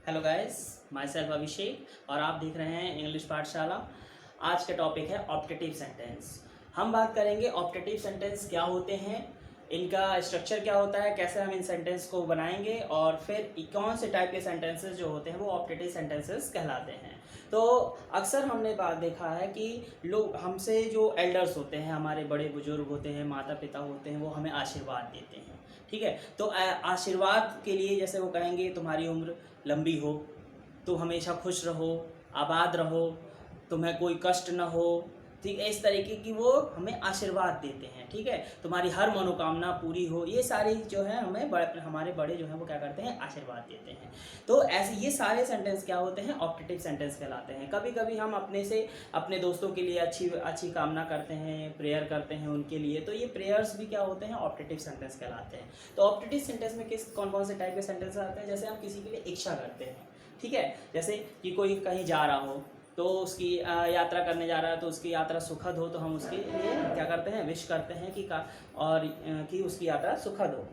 Hello guys, my self अभिषेक और आप देख रहे हैं इंग्लिश पाठशाला। आज का टॉपिक है ऑप्टेटिव सेंटेंस। हम बात करेंगे ऑप्टेटिव सेंटेंस क्या होते हैं, इनका स्ट्रक्चर क्या होता है, कैसे हम इन सेंटेंस को बनाएंगे और फिर कौन से टाइप के सेंटेंसेस जो होते हैं वो ऑप्टेटिव सेंटेंसेस कहलाते हैं। तो अक्सर हमने बात देखा है कि लोग हमसे जो एल्डर्स होते हैं, हमारे बड़े बुजुर्ग होते हैं, माता पिता होते हैं, वो हमें आशीर्वाद देते हैं। ठीक है, तो आशीर्वाद के लिए जैसे वो कहेंगे तुम्हारी उम्र लंबी हो, तुम हमेशा खुश रहो, आबाद रहो, तुम्हें कोई कष्ट न हो। ठीक है, इस तरीके की वो हमें आशीर्वाद देते हैं। ठीक है, तुम्हारी हर मनोकामना पूरी हो, ये सारी जो है हमें हमारे बड़े जो हैं वो क्या करते हैं, आशीर्वाद देते हैं। तो ऐसे ये सारे सेंटेंस क्या होते हैं, ऑप्टेटिव सेंटेंस कहलाते हैं। कभी कभी हम अपने दोस्तों के लिए अच्छी अच्छी कामना करते हैं, प्रेयर करते हैं उनके लिए, तो ये प्रेयर्स भी क्या होते हैं, ऑप्टेटिव सेंटेंस कहलाते हैं। तो ऑप्टेटिव सेंटेंस में कौन कौन से टाइप के सेंटेंस आते हैं, जैसे हम किसी के लिए इच्छा करते हैं। ठीक है, जैसे कि कोई कहीं जा रहा हो तो उसकी यात्रा करने जा रहा है, तो उसकी यात्रा सुखद हो, तो हम उसके लिए क्या करते हैं, विश करते हैं कि उसकी यात्रा सुखद हो।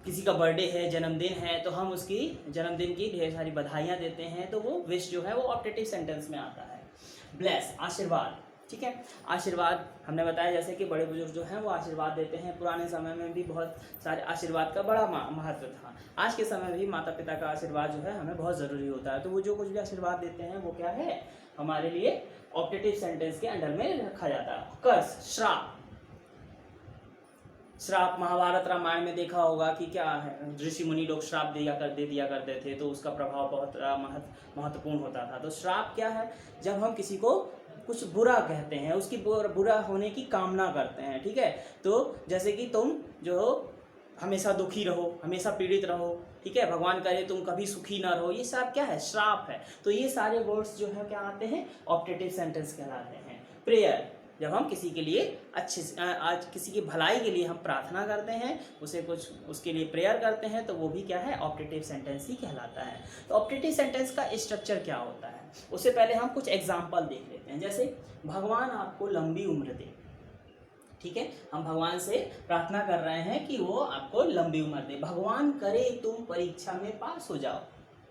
किसी का बर्थडे है, जन्मदिन है, तो हम उसकी जन्मदिन की ढेर सारी बधाइयाँ देते हैं, तो वो विश जो है वो ऑप्टेटिव सेंटेंस में आता है। ब्लेस, आशीर्वाद। ठीक है, आशीर्वाद हमने बताया जैसे कि बड़े बुजुर्ग जो हैं वो आशीर्वाद देते हैं। पुराने समय में भी बहुत सारे आशीर्वाद का बड़ा महत्व था। आज के समय में भी माता पिता का आशीर्वाद जो है हमें बहुत ज़रूरी होता है। तो वो जो कुछ भी आशीर्वाद देते हैं वो क्या है, हमारे लिए ऑप्टेटिव सेंटेंस के अंडर में रखा जाता है। कर्स, श्राप। श्राप महाभारत रामायण में देखा होगा कि क्या है, ऋषि मुनि लोग श्राप दे दिया करते थे, तो उसका प्रभाव बहुत महत्वपूर्ण होता था। तो श्राप क्या है, जब हम किसी को कुछ बुरा कहते हैं, उसकी बुरा होने की कामना करते हैं। ठीक है, तो जैसे कि तुम जो हो हमेशा दुखी रहो, हमेशा पीड़ित रहो। ठीक है, भगवान करे तुम कभी सुखी ना रहो, ये सब क्या है, श्राप है। तो ये सारे वर्ड्स जो है क्या आते हैं, ऑप्टेटिव सेंटेंस कहलाते हैं। प्रेयर, जब हम किसी के लिए आज किसी की भलाई के लिए हम प्रार्थना करते हैं, उसे कुछ उसके लिए प्रेयर करते हैं, तो वो भी क्या है, ऑप्टेटिव सेंटेंस ही कहलाता है। तो ऑप्टेटिव सेंटेंस का स्ट्रक्चर क्या होता है, उससे पहले हम कुछ एग्जाम्पल देख लेते हैं। जैसे भगवान आपको लंबी उम्र दे। ठीक है, हम भगवान से प्रार्थना कर रहे हैं कि वो आपको लंबी उम्र दे। भगवान करे तुम परीक्षा में पास हो जाओ।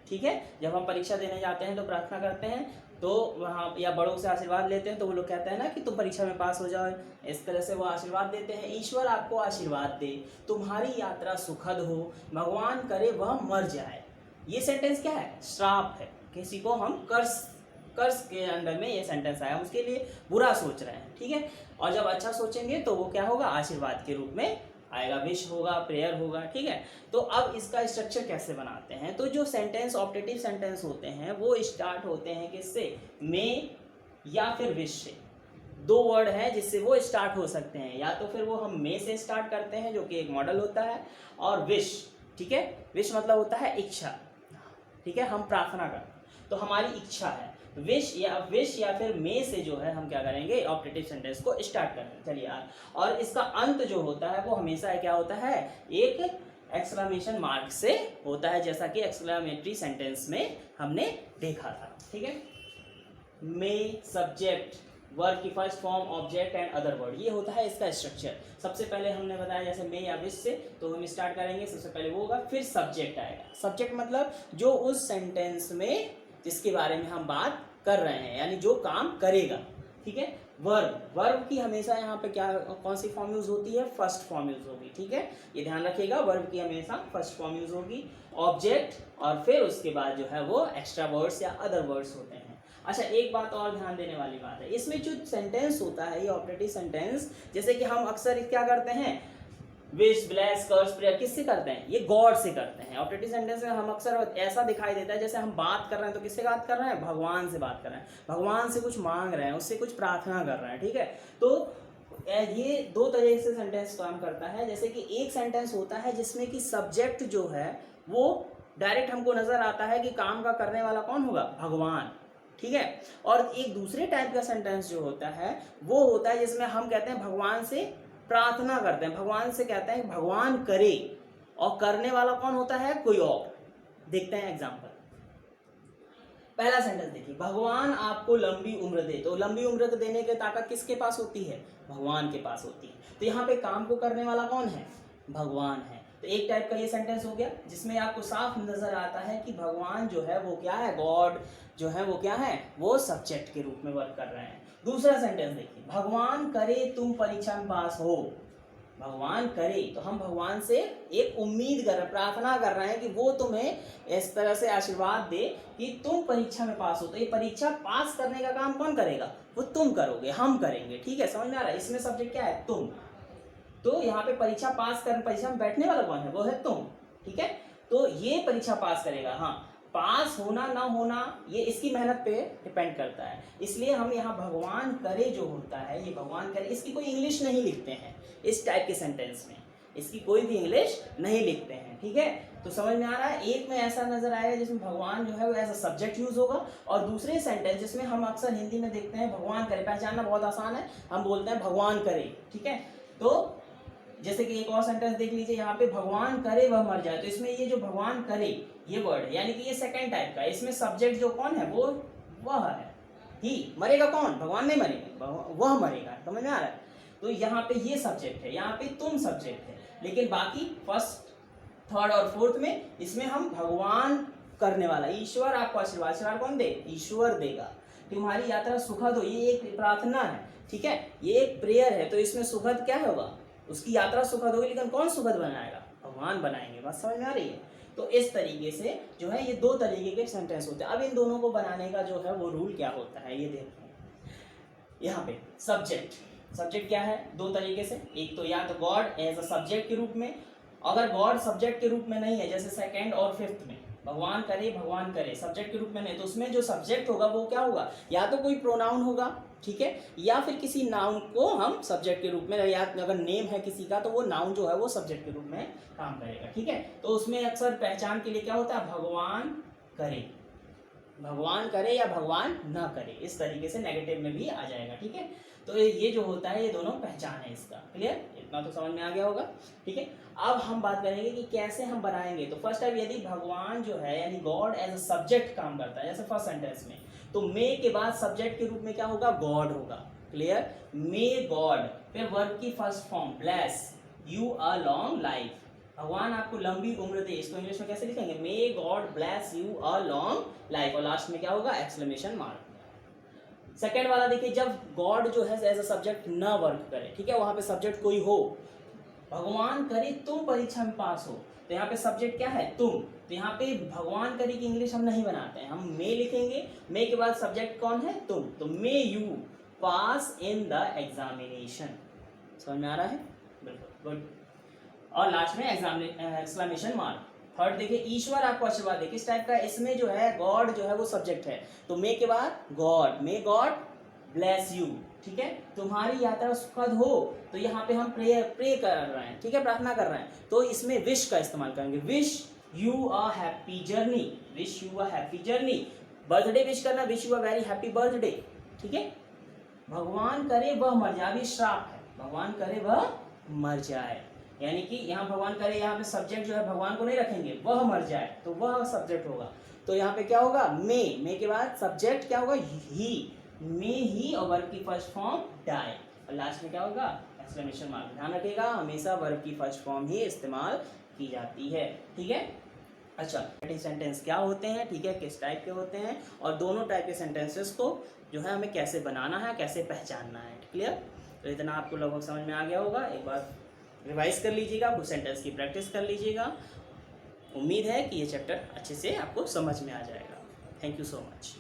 ठीक है, जब हम परीक्षा देने जाते हैं तो प्रार्थना करते हैं, तो वहाँ या बड़ों से आशीर्वाद लेते हैं, तो वो लोग कहते हैं ना कि तुम परीक्षा में पास हो जाओ, इस तरह से वो आशीर्वाद देते हैं। ईश्वर आपको आशीर्वाद दे, तुम्हारी यात्रा सुखद हो, भगवान करे वह मर जाए। ये सेंटेंस क्या है, श्राप है। किसी को हम कर्ज के अंडर में ये सेंटेंस आया, उसके लिए बुरा सोच रहे हैं। ठीक है, और जब अच्छा सोचेंगे तो वो क्या होगा, आशीर्वाद के रूप में आएगा, विश होगा, प्रेयर होगा। ठीक है, तो अब इसका स्ट्रक्चर कैसे बनाते हैं, तो जो सेंटेंस ऑप्टेटिव सेंटेंस होते हैं वो स्टार्ट होते हैं किससे, में या फिर विश से। दो वर्ड है जिससे वो स्टार्ट हो सकते हैं, या तो फिर वो हम में से स्टार्ट करते हैं जो कि एक मॉडल होता है, और विश। ठीक है, विश मतलब होता है इच्छा। ठीक है, हम प्रार्थना करते हैं तो हमारी इच्छा है। विश या फिर में से जो है हम क्या करेंगे, ऑप्टेटिव सेंटेंस को स्टार्ट करते हैं। चलिए यार, और इसका अंत जो होता है वो हमेशा क्या होता है, एक एक्सक्लेमेशन मार्क से होता है, जैसा कि एक्सक्लेमेटरी सेंटेंस में हमने देखा था। ठीक है, में, सब्जेक्ट, वर्ब की first form, object and other word, ये होता है इसका स्ट्रक्चर। सबसे पहले हमने बताया जैसे में या विश से, तो हम स्टार्ट करेंगे, सबसे पहले वो होगा, फिर सब्जेक्ट आएगा। सब्जेक्ट मतलब जो उस सेंटेंस में जिसके बारे में हम बात कर रहे हैं, यानी जो काम करेगा। ठीक है, वर्ब की हमेशा यहाँ पे क्या कौन सी फॉर्म यूज होती है, फर्स्ट फॉर्म यूज होगी। ठीक है, ये ध्यान रखिएगा, वर्ब की हमेशा फर्स्ट फॉर्म यूज होगी। ऑब्जेक्ट, और फिर उसके बाद जो है वो एक्स्ट्रा वर्ड्स या अदर वर्ड्स होते हैं। अच्छा, एक बात और ध्यान देने वाली बात है, इसमें जो सेंटेंस होता है ये ऑप्टेटिव सेंटेंस, जैसे कि हम अक्सर क्या करते हैं, विश, ब्लेस, कर्स, प्रेयर किससे करते हैं, ये गॉड से करते हैं। ऑप्टेटिव सेंटेंस में हम अक्सर ऐसा दिखाई देता है जैसे हम बात कर रहे हैं, तो किससे बात कर रहे हैं, भगवान से बात कर रहे हैं, भगवान से कुछ मांग रहे हैं, उससे कुछ प्रार्थना कर रहे हैं। ठीक है, तो ये दो तरीके से सेंटेंस काम करता है। जैसे कि एक सेंटेंस होता है जिसमें कि सब्जेक्ट जो है वो डायरेक्ट हमको नजर आता है कि काम का करने वाला कौन होगा, भगवान। ठीक है, और एक दूसरे टाइप का सेंटेंस जो होता है वो होता है जिसमें हम कहते हैं भगवान से प्रार्थना करते हैं, भगवान से कहते हैं भगवान करे, और करने वाला कौन होता है, कोई और। देखते हैं एग्जांपल। पहला सेंटेंस देखिए, भगवान आपको लंबी उम्र दे। तो लंबी उम्र देने की ताकत किसके पास होती है, भगवान के पास होती है। तो यहाँ पे काम को करने वाला कौन है, भगवान है। तो एक टाइप का ये सेंटेंस हो गया जिसमें आपको साफ नजर आता है कि भगवान जो है वो क्या है, गॉड जो है वो क्या है, वो सब्जेक्ट के रूप में वर्क कर रहे हैं। दूसरा सेंटेंस देखिए, भगवान करे तुम परीक्षा में पास हो। भगवान करे तो हम भगवान से एक उम्मीद कर रहे हैं, प्रार्थना कर रहे हैं कि वो तुम्हें इस तरह से आशीर्वाद दे कि तुम परीक्षा में पास हो। तो ये परीक्षा पास करने का काम कौन करेगा, वो तुम करोगे, हम करेंगे। ठीक है, समझ में आ रहा है? इसमें सब्जेक्ट क्या है, तुम। तो यहाँ पे परीक्षा पास कर, परीक्षा में बैठने वाला कौन है, वो है तुम। ठीक है, तो ये परीक्षा पास करेगा। हाँ, पास होना ना होना ये इसकी मेहनत पे डिपेंड करता है, इसलिए हम यहाँ भगवान करे जो होता है, ये भगवान करे, इसकी कोई इंग्लिश नहीं लिखते हैं इस टाइप के सेंटेंस में, इसकी कोई भी इंग्लिश नहीं लिखते हैं। ठीक है, तो समझ में आ रहा है? एक में ऐसा नजर आएगा जिसमें भगवान जो है वो एज अ सब्जेक्ट यूज होगा, और दूसरे सेंटेंस जिसमें हम अक्सर हिंदी में देखते हैं भगवान करे, पहचानना बहुत आसान है, हम बोलते हैं भगवान करे। ठीक है, तो जैसे कि एक और सेंटेंस देख लीजिए, यहाँ पे भगवान करे वह मर जाए, तो इसमें ये जो भगवान करे ये वर्ड है, यानी कि ये सेकंड टाइप का है। इसमें सब्जेक्ट जो कौन है, वो वह है, ही। मरेगा कौन, भगवान नहीं मरेगा, वह मरेगा। समझ में आ रहा है? तो यहाँ पे ये सब्जेक्ट है, यहाँ पे तुम सब्जेक्ट है, लेकिन बाकी फर्स्ट, थर्ड और फोर्थ में इसमें हम भगवान करने वाला, ईश्वर आपको आशीर्वाद कौन दे, ईश्वर देगा, तुम्हारी यात्रा सुखद हो, ये एक प्रार्थना है। ठीक है, ये एक प्रेयर है, तो इसमें सुखद क्या होगा, उसकी यात्रा सुखद होगी, लेकिन कौन सुखद बनाएगा, भगवान बनाएंगे। बात समझ में आ रही है? तो इस तरीके से जो है ये दो तरीके के सेंटेंस होते हैं। अब इन दोनों को बनाने का जो है वो रूल क्या होता है ये देखते हैं। यहाँ पे सब्जेक्ट क्या है, दो तरीके से, एक तो या तो गॉड एज अ सब्जेक्ट के रूप में, अगर गॉड सब्जेक्ट के रूप में नहीं है, जैसे सेकेंड और फिफ्थ में भगवान करे सब्जेक्ट के रूप में नहीं, तो उसमें जो सब्जेक्ट होगा वो क्या होगा, या तो कोई प्रोनाउन होगा, ठीक है, या फिर किसी नाउन को हम सब्जेक्ट के रूप में, या अगर नेम है किसी का तो वो नाउन जो है वो सब्जेक्ट के रूप में काम करेगा। ठीक है, तो उसमें अक्सर पहचान के लिए क्या होता है, भगवान करे या भगवान ना करे, इस तरीके से नेगेटिव में भी आ जाएगा। ठीक है, तो ये जो होता है ये दोनों पहचान है इसका। क्लियर, इतना तो समझ में आ गया होगा। ठीक है, अब हम बात करेंगे कि कैसे हम बनाएंगे। तो फर्स्ट टाइम यदि भगवान जो है यानी गॉड एज अ सब्जेक्ट काम करता है, जैसे फर्स्ट सेंटेंस में, तो मे के बाद सब्जेक्ट के रूप में क्या होगा, गॉड होगा। क्लियर, मे गॉड, फिर वर्ब की first form bless you a long life, भगवान आपको लंबी उम्र दे, इसको इंग्लिश में कैसे लिखेंगे, may God bless you a long life, और लास्ट में क्या होगा, एक्सक्लेमेशन मार्क। सेकेंड वाला देखिए, जब गॉड जो है एज अ सब्जेक्ट ना वर्क करे, ठीक है, वहां पे सब्जेक्ट कोई हो, भगवान करे तुम परीक्षा में पास हो, तो यहाँ पे सब्जेक्ट क्या है, तुम। तो यहाँ पे भगवान करे की इंग्लिश हम नहीं बनाते हैं, हम मे लिखेंगे, मे के बाद सब्जेक्ट कौन है, तुम, तो may you pass in the examination. समझ में आ रहा है, बिल्कुल गुड। और लास्ट में एक्सक्लेमेशन मार्क। थर्ड देखिए, ईश्वर आपको आशीर्वाद दे, किस टाइप का, इसमें जो है गॉड जो है वो सब्जेक्ट है, तो मे के बाद God, may God bless you, ठीक है, तुम्हारी यात्रा सुखद हो, तो यहाँ पे हम प्रे कर रहे हैं, ठीक है, प्रार्थना कर रहे हैं, तो इसमें विश का इस्तेमाल करेंगे, wish you a happy journey, wish you a happy journey, birthday wish करना, wish you a very happy birthday. ठीक है, भगवान करे वह मर जाए, अभी श्राप है, भगवान करे वह मर जाए, यानी कि यहाँ भगवान करे, यहाँ पे सब्जेक्ट जो है भगवान को नहीं रखेंगे, वह मर जाए, तो वह सब्जेक्ट होगा, तो यहाँ पे क्या होगा, मे के बाद सब्जेक्ट क्या होगा, ही, मे ही, और वर्ब की फर्स्ट फॉर्म डाई, और लास्ट में क्या होगा, एक्सक्लेमेशन मार्क। ध्यान रखिएगा, हमेशा वर्ब की फर्स्ट फॉर्म ही इस्तेमाल की जाती है। ठीक है, अच्छा, सेंटेंस क्या होते हैं, ठीक है, किस टाइप के होते हैं, और दोनों टाइप के सेंटेंसेस को जो है हमें कैसे बनाना है, कैसे पहचानना है। क्लियर, तो इतना आपको लगभग समझ में आ गया होगा। एक बार रिवाइज कर लीजिएगा, कुछ सेंटेंस की प्रैक्टिस कर लीजिएगा, उम्मीद है कि ये चैप्टर अच्छे से आपको समझ में आ जाएगा। Thank you so much.